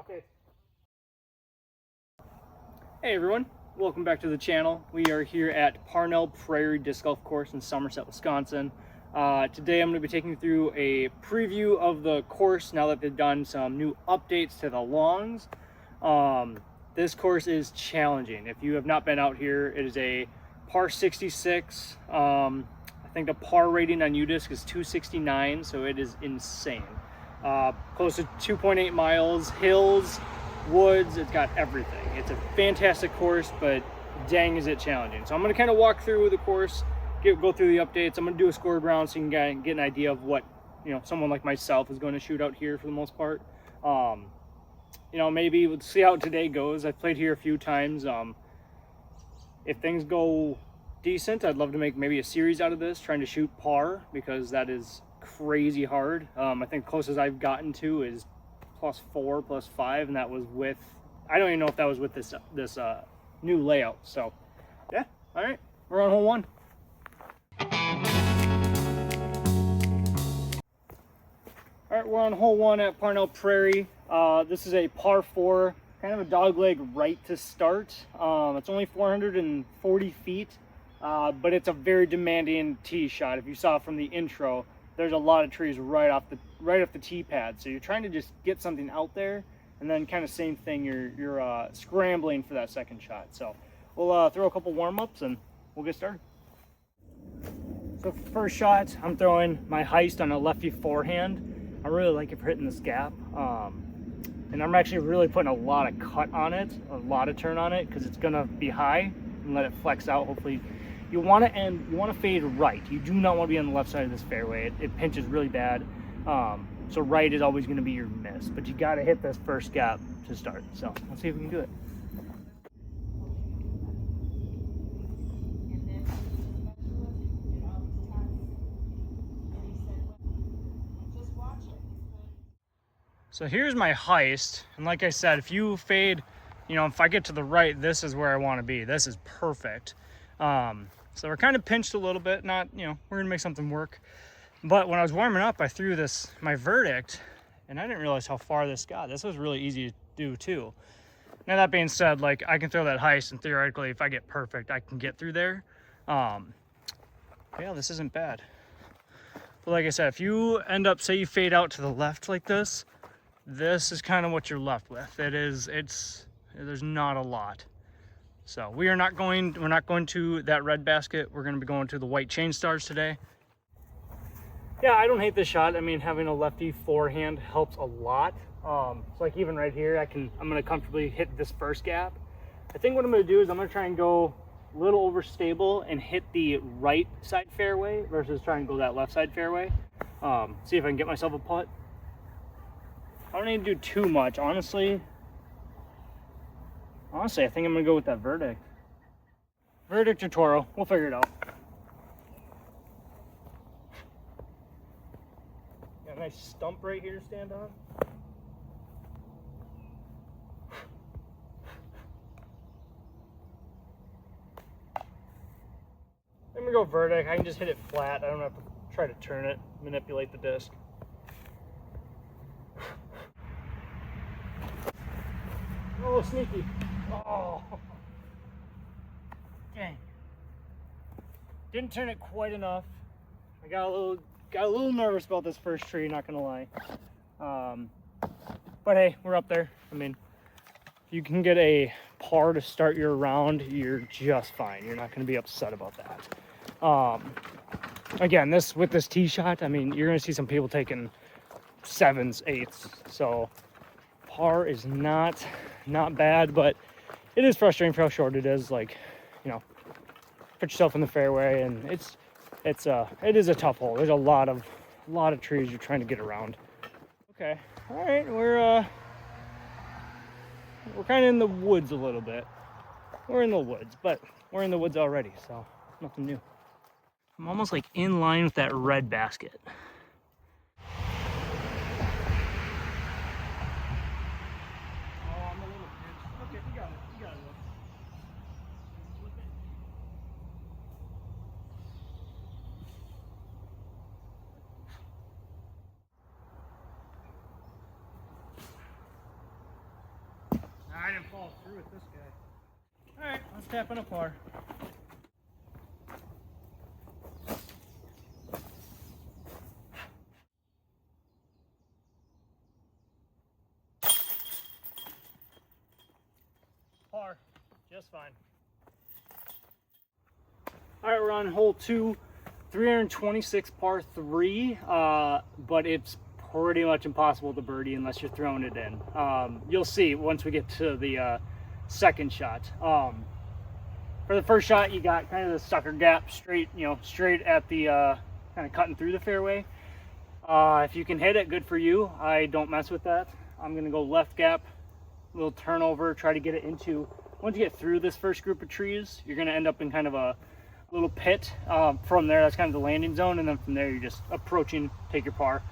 Okay. Hey everyone, welcome back to the channel. We are here at Parnell Prairie Disc Golf Course in Somerset, Wisconsin. Today I'm going to be taking you through a preview of the course now that they've done some new updates to the longs. This course is challenging. If you have not been out here, it is a par 66. I think the par rating on Udisc is 269, so it is insane. Close to 2.8 miles, hills, woods, it's got everything. It's a fantastic course, but dang is it challenging. So I'm going to kind of walk through the course, go through the updates. I'm going to do a score round so you can get an idea of what, someone like myself is going to shoot out here for the most part. Maybe we'll see how today goes. I've played here a few times. If things go decent, I'd love to make maybe a series out of this, trying to shoot par, because that is crazy hard. I think the closest I've gotten to is +4, +5, and that was with, I don't even know if that was with this new layout. So yeah, all right, we're on hole one. All right, we're on hole one at Parnell Prairie. This is a par 4, kind of a dogleg right to start. It's only 440 feet, but it's a very demanding tee shot. If you saw from the intro, there's a lot of trees right off the tee pad. So you're trying to just get something out there, and then kind of same thing, you're scrambling for that second shot. So we'll throw a couple warm-ups and we'll get started. So first shot, I'm throwing my heist on a lefty forehand. I really like it for hitting this gap. And I'm actually really putting a lot of cut on it, a lot of turn on it, because it's gonna be high and let it flex out. Hopefully, you want to fade right. You do not want to be on the left side of this fairway. It pinches really bad. So right is always going to be your miss, but you got to hit this first gap to start. So let's see if we can do it. So here's my heist, and like I said, if you fade, if I get to the right, this is where I want to be. This is perfect. So we're kind of pinched a little bit, we're gonna make something work. But when I was warming up, I threw my verdict, and I didn't realize how far this got. This was really easy to do too. Now that being said, I can throw that heist, and theoretically, if I get perfect, I can get through there. Yeah, this isn't bad. But like I said, if you end up, say you fade out to the left like this is kind of what you're left with. There's not a lot. So we're not going to that red basket. We're going to be going to the white chain stars today. Yeah, I don't hate this shot. I mean, having a lefty forehand helps a lot. So like even right here, I'm going to comfortably hit this first gap. I think what I'm going to do is I'm going to try and go a little overstable and hit the right side fairway versus trying to go that left side fairway. See if I can get myself a putt. I don't need to do too much, honestly. I think I'm gonna go with that verdict. Verdict or Toro, we'll figure it out. Got a nice stump right here to stand on. I'm gonna go verdict. I can just hit it flat. I don't have to try to turn it, manipulate the disc. Oh, sneaky. Oh, dang. Didn't turn it quite enough. I got a little nervous about this first tree, not gonna lie. But hey, we're up there. I mean, if you can get a par to start your round, you're just fine. You're not gonna be upset about that. Again, with this tee shot, I mean, you're gonna see some people taking 7s, 8s. So par is not bad, but it is frustrating for how short it is. Put yourself in the fairway, and it is a tough hole. There's a lot of trees you're trying to get around. Okay, all right, we're kind of in the woods a little bit. We're in the woods, but we're in the woods already, so nothing new. I'm almost in line with that red basket. can't follow through with this guy. All right, let's tap in a par. Par, just fine. All right, we're on hole 2, 326 par 3, but it's pretty much impossible to birdie unless you're throwing it in. You'll see once we get to the second shot. For the first shot, you got kind of the sucker gap straight, straight at the kind of cutting through the fairway. If you can hit it, good for you. I don't mess with that. I'm gonna go left gap, little turnover, try to get it into. Once you get through this first group of trees, you're gonna end up in kind of a little pit. From there, that's kind of the landing zone, and then from there, you're just approaching, take your par.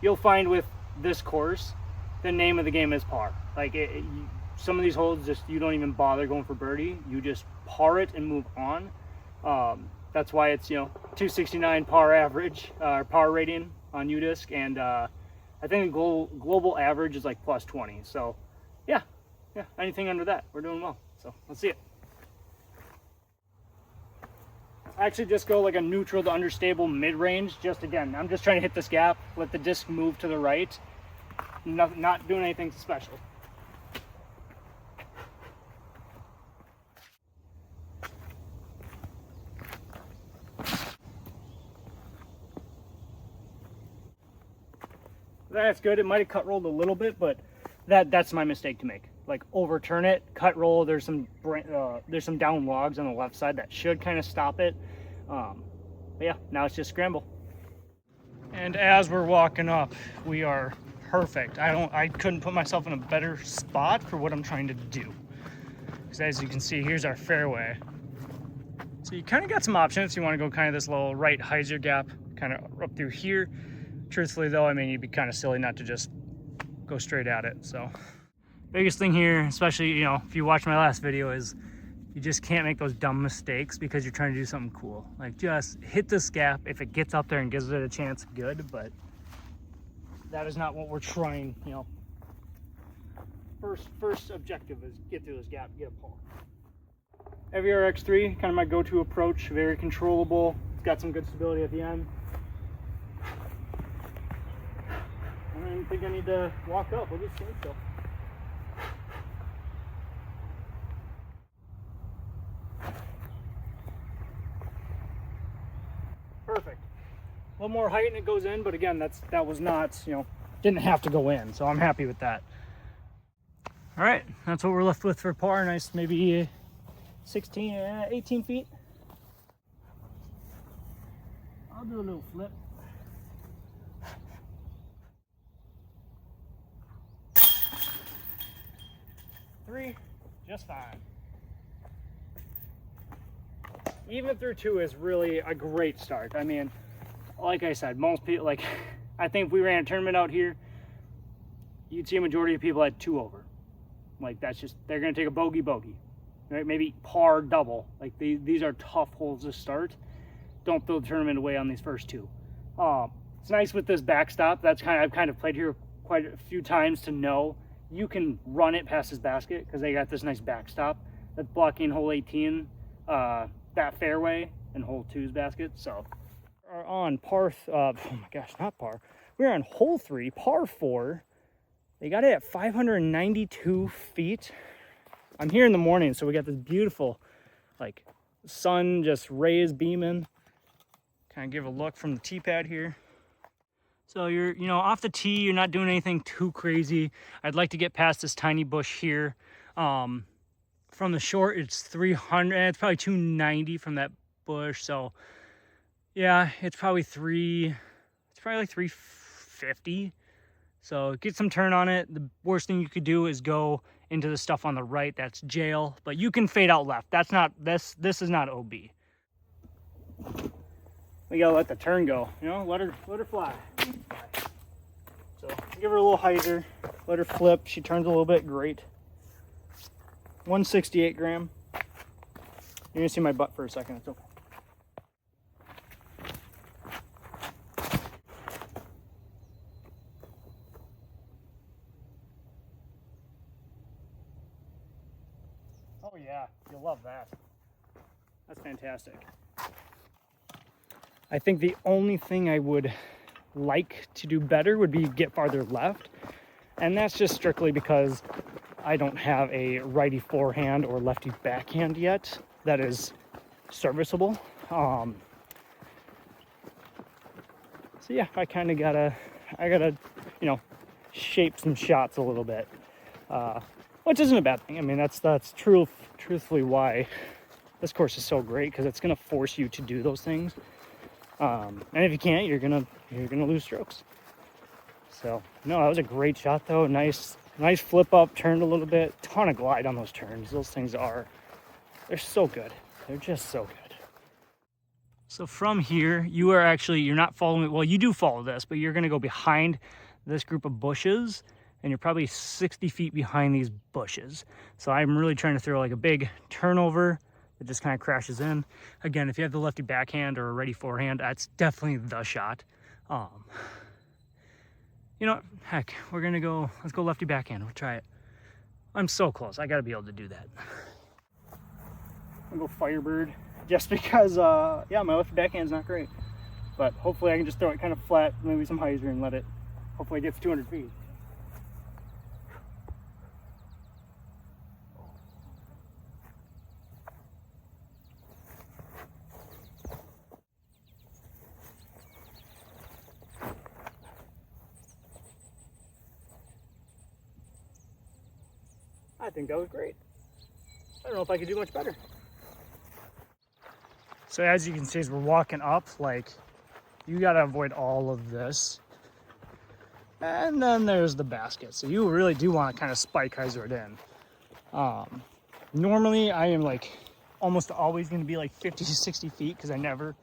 You'll find with this course, the name of the game is par. Like some of these holes, just you don't even bother going for birdie. You just par it and move on. That's why it's 269 par average or par rating on Udisc, and I think the global average is like plus 20. So yeah, anything under that, we're doing well. So let's see it. I actually just go like a neutral to understable mid-range. Just again, I'm just trying to hit this gap, let the disc move to the right. Not doing anything special. That's good. It might have cut rolled a little bit, but that's my mistake to make. Like overturn it, cut roll. There's some down logs on the left side that should kind of stop it. But yeah, now it's just scramble. And as we're walking up, we are perfect. I couldn't put myself in a better spot for what I'm trying to do. Because as you can see, here's our fairway. So you kind of got some options. You want to go kind of this little right hyzer gap, kind of up through here. Truthfully though, I mean, you'd be kind of silly not to just go straight at it. So biggest thing here, especially, if you watch my last video, is you just can't make those dumb mistakes because you're trying to do something cool. Like just hit this gap. If it gets up there and gives it a chance, good, but that is not what we're trying, First objective is get through this gap, get a pull. Heavy RX3, kind of my go-to approach, very controllable. It's got some good stability at the end. I don't even think I need to walk up, we'll just stand still. Perfect. A little more height and it goes in, but again, that was not, didn't have to go in, so I'm happy with that. All right, that's what we're left with for par. Nice, maybe 18 feet. I'll do a little flip. Three, just fine. Even through 2 is really a great start. I mean, like I said, most people, I think if we ran a tournament out here, you'd see a majority of people at 2 over. Like that's just, they're gonna take a bogey, right? Maybe par double. Like these are tough holes to start. Don't throw the tournament away on these first 2. It's nice with this backstop. I've kind of played here quite a few times to know you can run it past this basket because they got this nice backstop that's blocking hole 18, that fairway, and hole 2's basket. So we're on oh my gosh, not par. We're on hole 3, par 4. They got it at 592 feet. I'm here in the morning, so we got this beautiful, sun just rays beaming. Kind of give a look from the tee pad here. So you're, off the tee, you're not doing anything too crazy. I'd like to get past this tiny bush here. From the short, it's 300, it's probably 290 from that bush. So yeah, it's probably like 350. So get some turn on it. The worst thing you could do is go into the stuff on the right. That's jail, but you can fade out left. That's not, this is not OB. We gotta let the turn go, let her fly. So give her a little hyzer, let her flip. She turns a little bit, great. 168 gram. You're gonna see my butt for a second, it's okay. Oh yeah, you'll love that. That's fantastic. I think the only thing I would like to do better would be get farther left. And that's just strictly because I don't have a righty forehand or lefty backhand yet that is serviceable. So yeah, I gotta, you know, shape some shots a little bit, which isn't a bad thing. I mean, that's truthfully why this course is so great, because it's gonna force you to do those things. And if you can't, you're gonna lose strokes. So no, that was a great shot though. Nice flip up, turned a little bit, ton of glide on those turns. Those things they're so good. They're just so good. So from here, you're not following, well, you do follow this, but you're gonna go behind this group of bushes, and you're probably 60 feet behind these bushes. So I'm really trying to throw like a big turnover that just kind of crashes in. Again, if you have the lefty backhand or a ready forehand, that's definitely the shot. You know what? Heck, let's go lefty backhand. We'll try it. I'm so close. I gotta be able to do that. I'll go Firebird just because, yeah, my lefty backhand's not great. But hopefully I can just throw it kind of flat, maybe some hyzer, and let it, hopefully it gets 200 feet. I think that was great. I don't know if I could do much better. So as you can see, as we're walking up, like, you gotta avoid all of this. And then there's the basket. So you really do want to kind of spike hyzer it in. Normally I am like almost always going to be like 50 to 60 feet because I never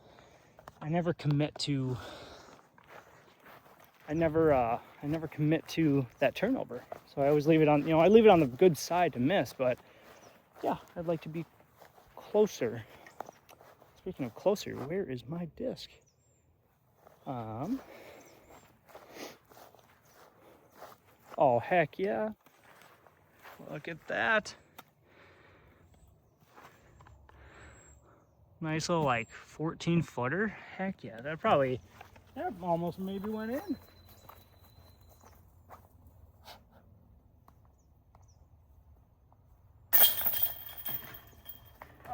commit to that turnover. So I always leave it on, I leave it on the good side to miss, but yeah, I'd like to be closer. Speaking of closer, where is my disc? Oh, heck yeah. Look at that. Nice little like 14 footer. Heck yeah, that almost maybe went in.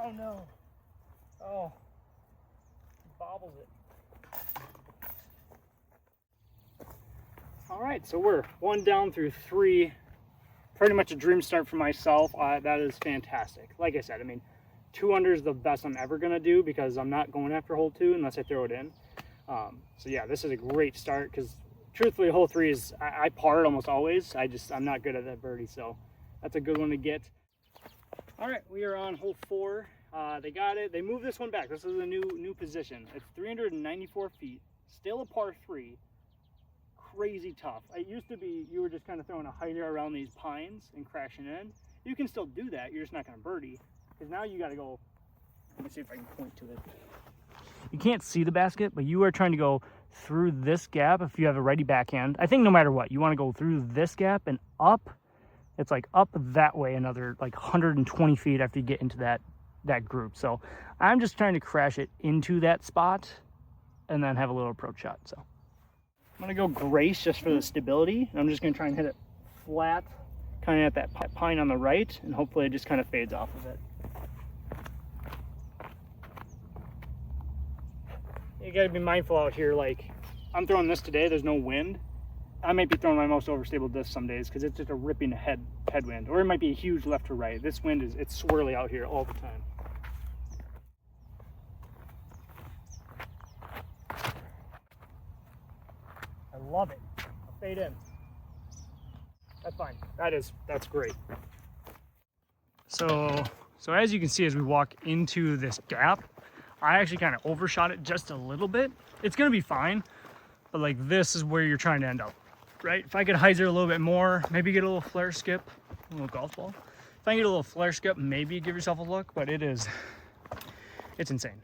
Oh no. Oh, bobbles it. All right, so we're 1 down through 3. Pretty much a dream start for myself. That is fantastic. Like I said, I mean, 2 under is the best I'm ever gonna do because I'm not going after hole 2 unless I throw it in. So yeah, this is a great start because truthfully, hole 3 is, I par it almost always. I'm not good at that birdie, so that's a good one to get. All right, we are on hole 4. They got it. They moved this one back. This is a new position. It's 394 feet, still a par 3. Crazy tough. It used to be you were just kind of throwing a hider around these pines and crashing in. You can still do that. You're just not going to birdie because now you got to go. Let me see if I can point to it. You can't see the basket, but you are trying to go through this gap if you have a righty backhand. I think no matter what, you want to go through this gap and up. It's like up that way another like 120 feet after you get into that group. So I'm just trying to crash it into that spot and then have a little approach shot. So I'm gonna go Grace just for the stability. I'm just gonna try and hit it flat, kind of at that pine on the right, and hopefully it just kind of fades off of it. You gotta be mindful out here, like I'm throwing this today, there's no wind. I might be throwing my most overstable disc some days because it's just a ripping headwind, or it might be a huge left to right. This wind it's swirly out here all the time. I love it. I'll fade in. That's fine. That's great. So as you can see, as we walk into this gap, I actually kind of overshot it just a little bit. It's gonna be fine, but like this is where you're trying to end up, right? If I could hyzer a little bit more, maybe get a little flare skip, a little golf ball. If I can get a little flare skip, maybe give yourself a look, but it's insane.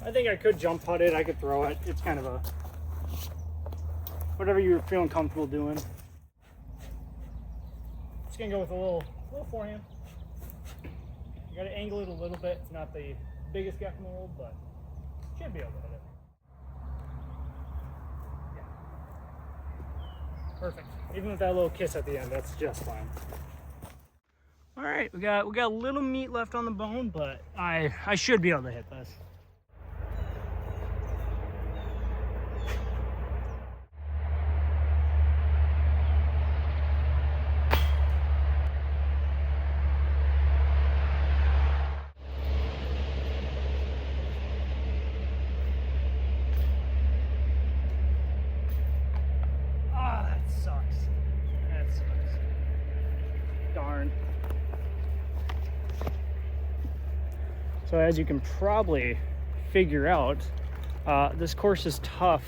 I think I could jump putt it, I could throw it. It's kind of a, whatever you're feeling comfortable doing. Just gonna go with a little forehand. You gotta angle it a little bit. It's not the biggest gap in the world, but should be able to hit it. Yeah. Perfect. Even with that little kiss at the end, that's just fine. All right, we got a little meat left on the bone, but I should be able to hit this. Darn. So as you can probably figure out, this course is tough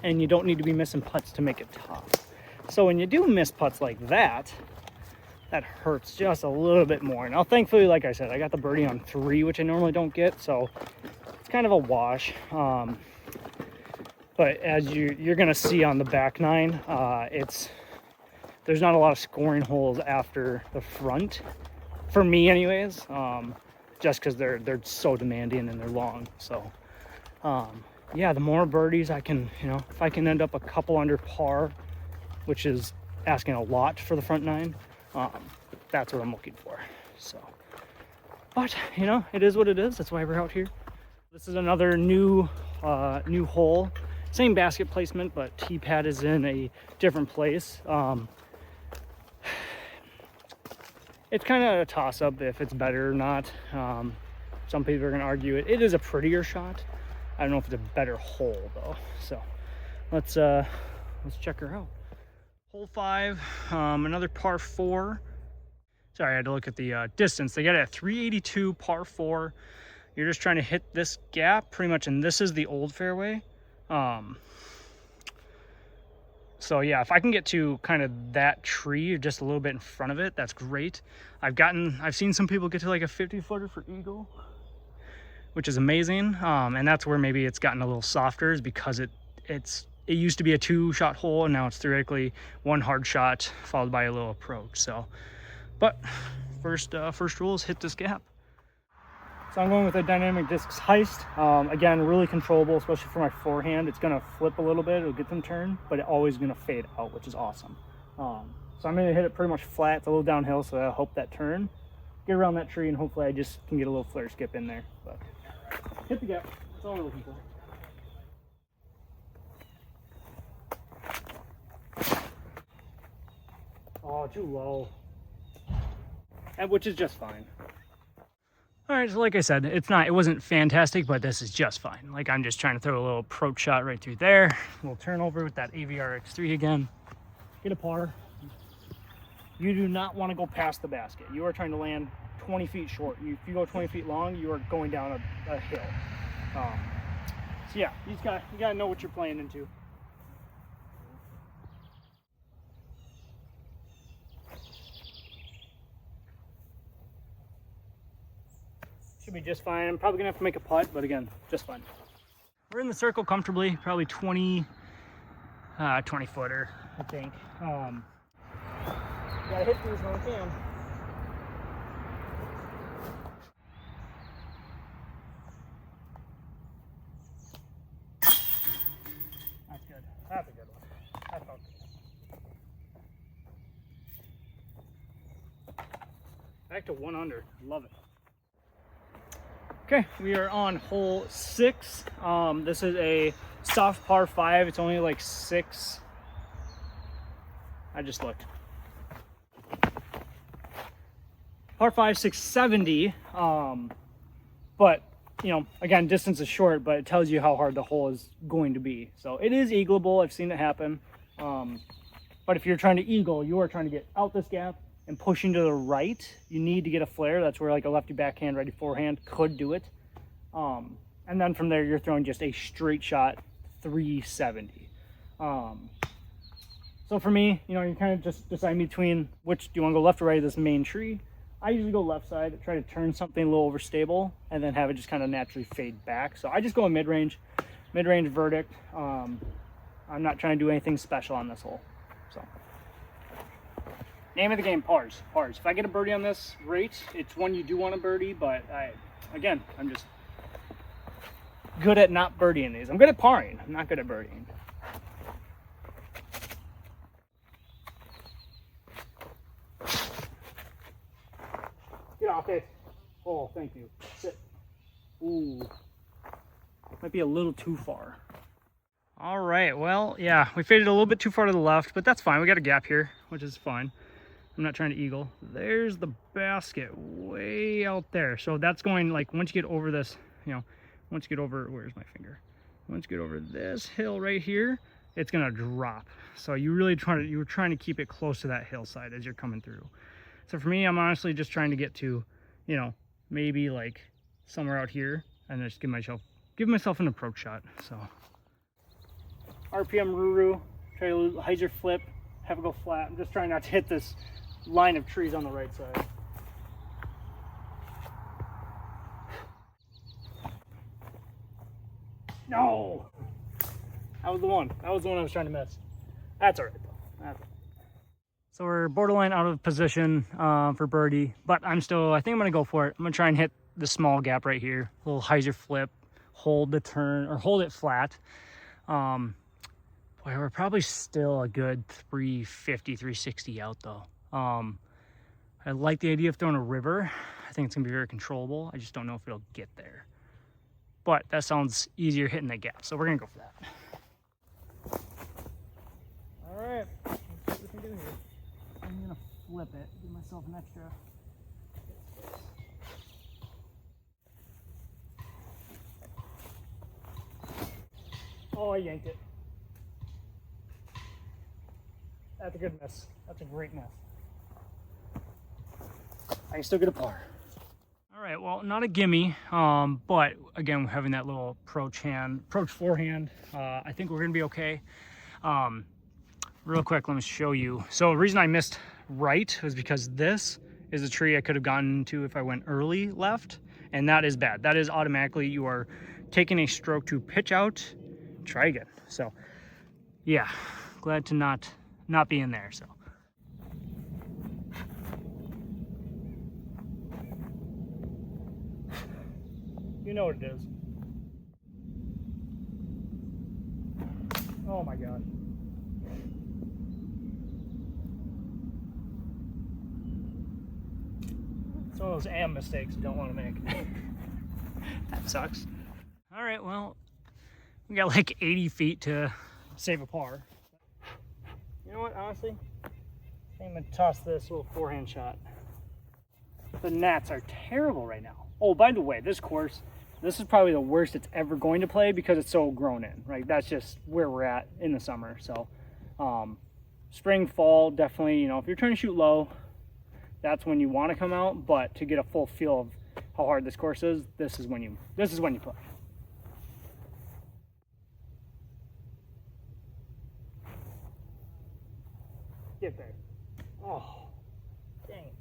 and you don't need to be missing putts to make it tough. So when you do miss putts like that, that hurts just a little bit more. Now thankfully, like I said, I got the birdie on 3, which I normally don't get, so it's kind of a wash. But as you're gonna see on the back 9, there's not a lot of scoring holes after the front, for me anyways, just because they're so demanding and they're long. So yeah, the more birdies I can, if I can end up a couple under par, which is asking a lot for the front 9, that's what I'm looking for. So, but it is what it is. That's why we're out here. This is another new hole, same basket placement, but tee pad is in a different place. It's kind of a toss-up if it's better or not. Some people are going to argue it. It is a prettier shot. I don't know if it's a better hole though. So let's check her out. Hole 5, another par 4. Sorry, I had to look at the distance. They got it at 382, par 4. You're just trying to hit this gap pretty much, and this is the old fairway. So yeah, if I can get to kind of that tree just a little bit in front of it, that's great. I've seen some people get to like a 50-footer for eagle, which is amazing. And that's where maybe it's gotten a little softer, is because it used to be a 2-shot hole and now it's theoretically 1 hard shot followed by a little approach. So, but first rule is hit this gap. So I'm going with a dynamic discs heist. Again, really controllable, especially for my forehand. It's gonna flip a little bit, it'll get them turned, but it's always gonna fade out, which is awesome. So I'm gonna hit it pretty much flat. It's a little downhill, so I hope that turn, get around that tree, and hopefully I just can get a little flare skip in there. But hit the gap, that's all we're looking for. Oh, too low. And which is just fine. All right, so like I said, it wasn't fantastic, but this is just fine. Like, I'm just trying to throw a little approach shot right through there. A little turnover with that AVR X3 again. Get a par. You do not want to go past the basket. You are trying to land 20 feet short. If you go 20 feet long, you are going down a hill. So yeah, you gotta know what you're playing into. Should be just fine. I'm probably gonna have to make a putt, but again, just fine. We're in the circle comfortably, probably 20 footer, I think. Gotta hit these when I can. That's good. That's a good one. That felt good. Back to 1 under. Love it. Okay, we are on hole 6. This is a soft par 5. It's only like 6. I just looked. Par 5, 670. But again, distance is short, but it tells you how hard the hole is going to be. So it is eagleable. I've seen it happen. But if you're trying to eagle, you are trying to get out this gap and pushing to the right. You need to get a flare. That's where like a lefty backhand, righty forehand could do it. And then from there, you're throwing just a straight shot 370. So for me, you kind of just decide between which, do you want to go left or right of this main tree? I usually go left side, try to turn something a little overstable, and then have it just kind of naturally fade back. So I just go a mid-range verdict. I'm not trying to do anything special on this hole. So Name of the game, pars. Pars. If I get a birdie on this, great. It's one you do want a birdie, but I'm just good at not birdieing these. I'm good at parring. I'm not good at birdieing. Get off it. Oh, thank you. Sit. Ooh. Might be a little too far. All right, well, yeah, we faded a little bit too far to the left, but that's fine. We got a gap here, which is fine. I'm not trying to eagle. There's the basket way out there. So that's going, like, once you get over this, you know, once you get over, where's my finger? Once you get over this hill right here, it's gonna drop. So you were trying to keep it close to that hillside as you're coming through. So for me, I'm honestly just trying to get to, you know, maybe like somewhere out here and just give myself an approach shot. So RPM Ruru, try to hyzer flip, have it go flat. I'm just trying not to hit this line of trees on the right side. No! That was the one. That was the one I was trying to miss. That's all right though. That's all right. So we're borderline out of position for birdie, but I think I'm gonna go for it. I'm gonna try and hit the small gap right here. A little hyzer flip, hold the turn, or hold it flat. Boy, we're probably still a good 350, 360 out though. I like the idea of throwing a river. I think it's gonna be very controllable. I just don't know if it'll get there. But that sounds easier hitting that gap, so we're gonna go for that. All right, let's see what we can do here. I'm gonna flip it, give myself an extra. Oh, I yanked it. That's a good miss. That's a great miss. I can still get a par. All right, well, not a gimme, but again, having that little approach forehand, I think we're gonna be okay. Real quick, let me show you. So the reason I missed right was because this is a tree I could have gotten to if I went early left, and that is bad. That is automatically, you are taking a stroke to pitch out, try again. So yeah, glad to not be in there, so. You know what it is. Oh my God. It's one of those AM mistakes you don't want to make. That sucks. All right, well, we got like 80 feet to save a par. You know what, honestly? I think I'm gonna toss this little forehand shot. The gnats are terrible right now. Oh, by the way, this course, this is probably the worst it's ever going to play because it's so grown in, right? That's just where we're at in the summer. So spring, fall, definitely, you know, if you're trying to shoot low, that's when you want to come out. But to get a full feel of how hard this course is, this is when you play. Get there. Oh, dang it.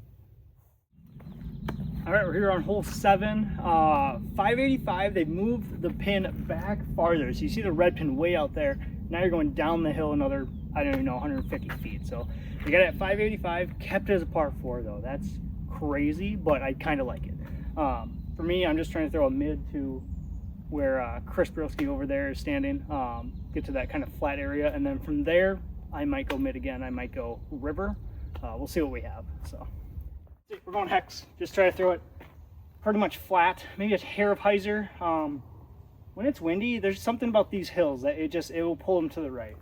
All right, we're here on hole 7, 585. They've moved the pin back farther. So you see the red pin way out there. Now you're going down the hill another, I don't even know, 150 feet. So we got it at 585, kept it as a par 4 though. That's crazy, but I kind of like it. For me, I'm just trying to throw a mid to where Chris Brilski over there is standing, get to that kind of flat area. And then from there, I might go mid again. I might go river. We'll see what we have, so. We're going hex. Just try to throw it pretty much flat, maybe a hair of hyzer. When it's windy, there's something about these hills that it will pull them to the right.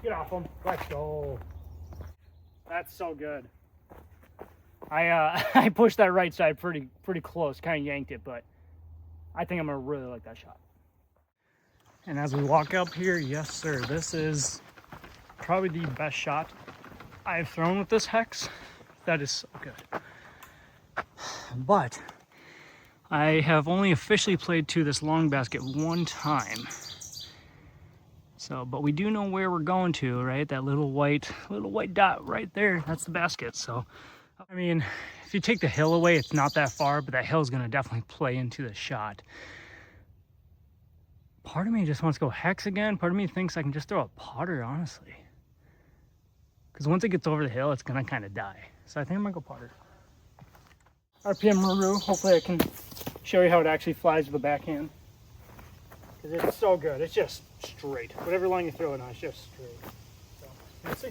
Get off them. Let's go. That's so good. I pushed that right side pretty close, kind of yanked it, but I think I'm gonna really like that shot. And as we walk up here, yes sir, this is probably the best shot I've thrown with this hex. That is so good. But I have only officially played to this long basket one time. So, but we do know where we're going to, right? That little white dot right there, that's the basket. So, I mean, if you take the hill away, it's not that far, but that hill is gonna definitely play into the shot. part of me just wants to go hex again. Part of me thinks I can just throw a putter, honestly. Because once it gets over the hill, it's gonna kind of die. So I think I'm gonna go putter. RPM Ruru, hopefully I can show you how it actually flies with the backhand. Because it's so good, it's just straight. Whatever line you throw it on, it's just straight. So, let's see.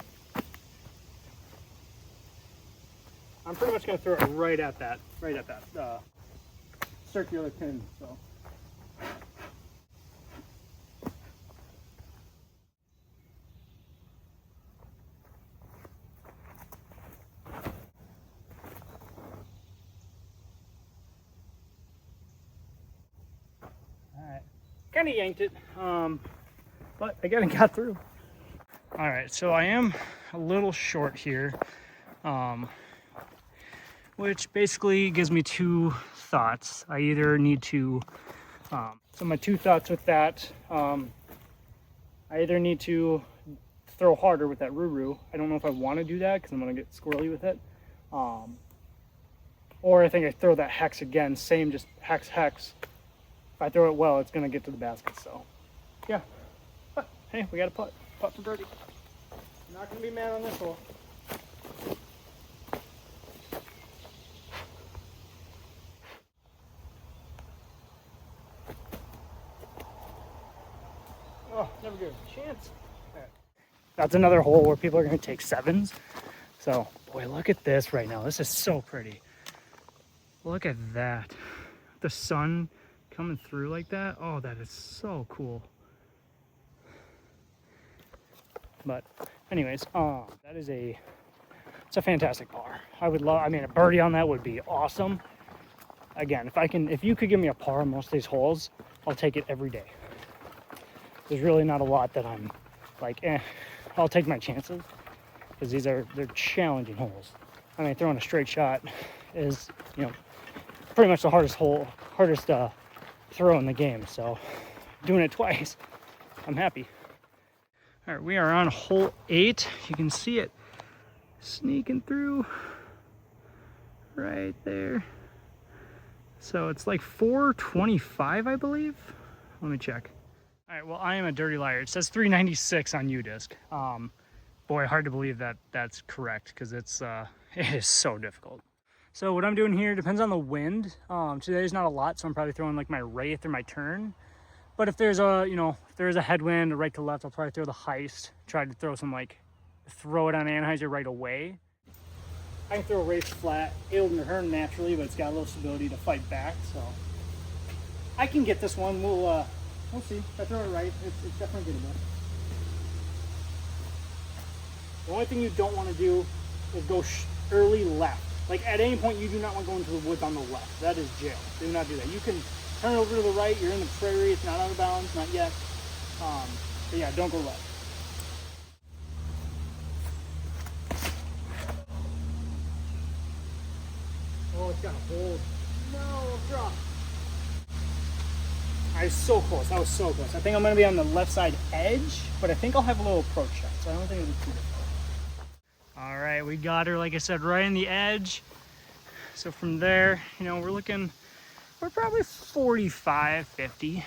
I'm pretty much gonna throw it right at that circular pin, so. Kind of yanked it, but I got through. All right, so I am a little short here, which basically gives me two thoughts. I either need to, so my two thoughts with that, I either need to throw harder with that Ruru. I don't know if I want to do that because I'm going to get squirrely with it. Or I think I throw that hex again, same, just hex. If I throw it well, it's going to get to the basket, so yeah. But hey, we got a putt for birdie. I'm not going to be mad on this hole. Oh, never give it a chance. Right. That's another hole where people are going to take sevens. So, boy, look at this right now. This is so pretty. Look at that. The sun coming through like that. Oh, that is so cool. But anyways, it's a fantastic par. I mean, a birdie on that would be awesome. Again, if you could give me a par on most of these holes, I'll take it every day. There's really not a lot that I'm like, I'll take my chances, because they're challenging holes. I mean, throwing a straight shot is, pretty much the hardest throw in the game, so doing it twice, I'm happy. All right, we are on hole 8. You can see it sneaking through right there. So it's like 425, I believe. Let me check. All right, well, I am a dirty liar. It says 396 on Udisc. Boy, hard to believe that that's correct, because it is so difficult. So what I'm doing here depends on the wind. Today's not a lot, so I'm probably throwing like my wraith or my turn. But if there's a headwind, a right to left, I'll probably throw the heist. Try to throw throw it on Anheuser right away. I can throw a wraith flat, able to turn naturally, but it's got a little stability to fight back, so I can get this one. We'll see. If I throw it right, it's definitely gettable. The only thing you don't want to do is go early left. Like, at any point, you do not want to go into the woods on the left. That is jail. Do not do that. You can turn over to the right. You're in the prairie. It's not out of bounds. Not yet. But yeah, don't go left. Oh, it's got a hold. No, drop. I was so close. That was so close. I think I'm going to be on the left side edge, but I think I'll have a little approach shot, so I don't think it'll be too difficult. All right, we got her, like I said, right in the edge. So from there, we're probably 45, 50.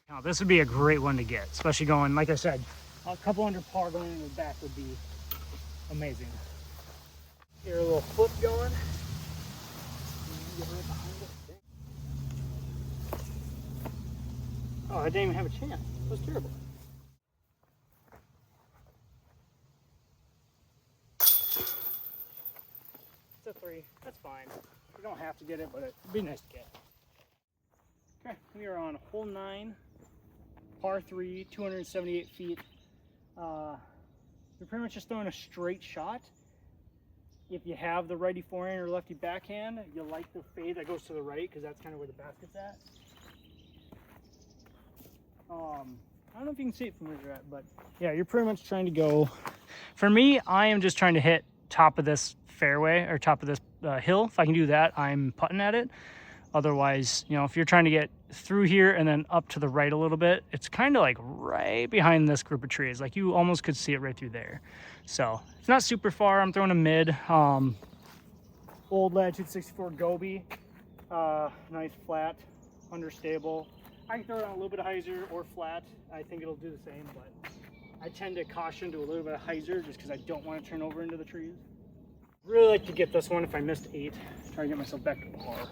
Now, this would be a great one to get, especially going, like I said, a couple under par going into the back would be amazing. Get a little flip going. Get right behind it. Oh, I didn't even have a chance. That was terrible. It's a 3. That's fine. You don't have to get it, but it'd be nice to get. Okay, we are on hole 9, par 3, 278 feet. You're pretty much just throwing a straight shot. If you have the righty forehand or lefty backhand, you like the fade that goes to the right, because that's kind of where the basket's at. I don't know if you can see it from where you're at, but yeah, you're pretty much trying to go. For me, I am just trying to hit top of this fairway or top of this hill. If I can do that, I'm putting at it. Otherwise, if you're trying to get through here and then up to the right a little bit, it's kind of like right behind this group of trees. Like, you almost could see it right through there. So it's not super far. I'm throwing a mid. Old Latitude 64 Gobi. Nice flat, understable. I can throw it on a little bit of hyzer or flat. I think it'll do the same, but I tend to caution to a little bit of hyzer just because I don't want to turn over into the trees. Really like to get this one if I missed 8. Try to get myself back to par.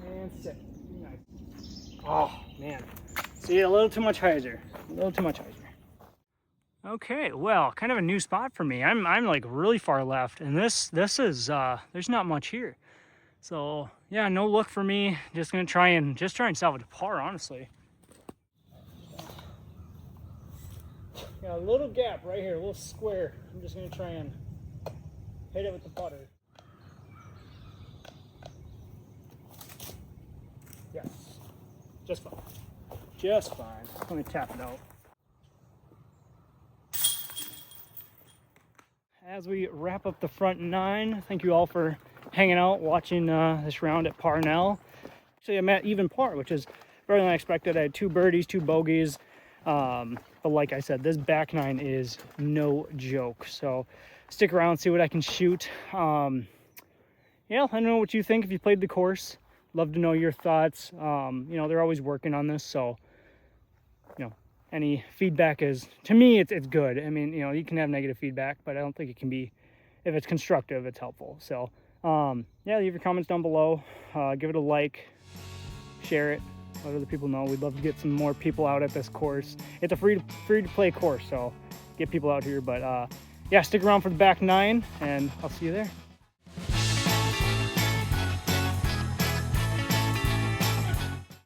And 6. Nice. Oh man. See, a little too much hyzer. A little too much hyzer. Okay, well, kind of a new spot for me. I'm like really far left, and this is there's not much here. So yeah, no look for me. Just gonna try and salvage a par, honestly. Got a little gap right here, a little square. I'm just gonna try and hit it with the putter. Yes, just fine. Just fine. Let me tap it out. As we wrap up the front 9, thank you all for hanging out, watching this round at Parnell. Actually, I'm at even par, which is very unexpected. I had 2 birdies, 2 bogeys. But like I said, this back 9 is no joke. So stick around, see what I can shoot. Yeah, I don't know what you think if you played the course. Love to know your thoughts. You know, they're always working on this, so you know, any feedback is, to me, it's good. I mean, you know, you can have negative feedback, but I don't think it can be, if it's constructive, it's helpful. So yeah, leave your comments down below. Give it a like, share it, let other people know. We'd love to get some more people out at this course. It's a free to play course, so get people out here. But yeah, stick around for the back 9, and I'll see you there.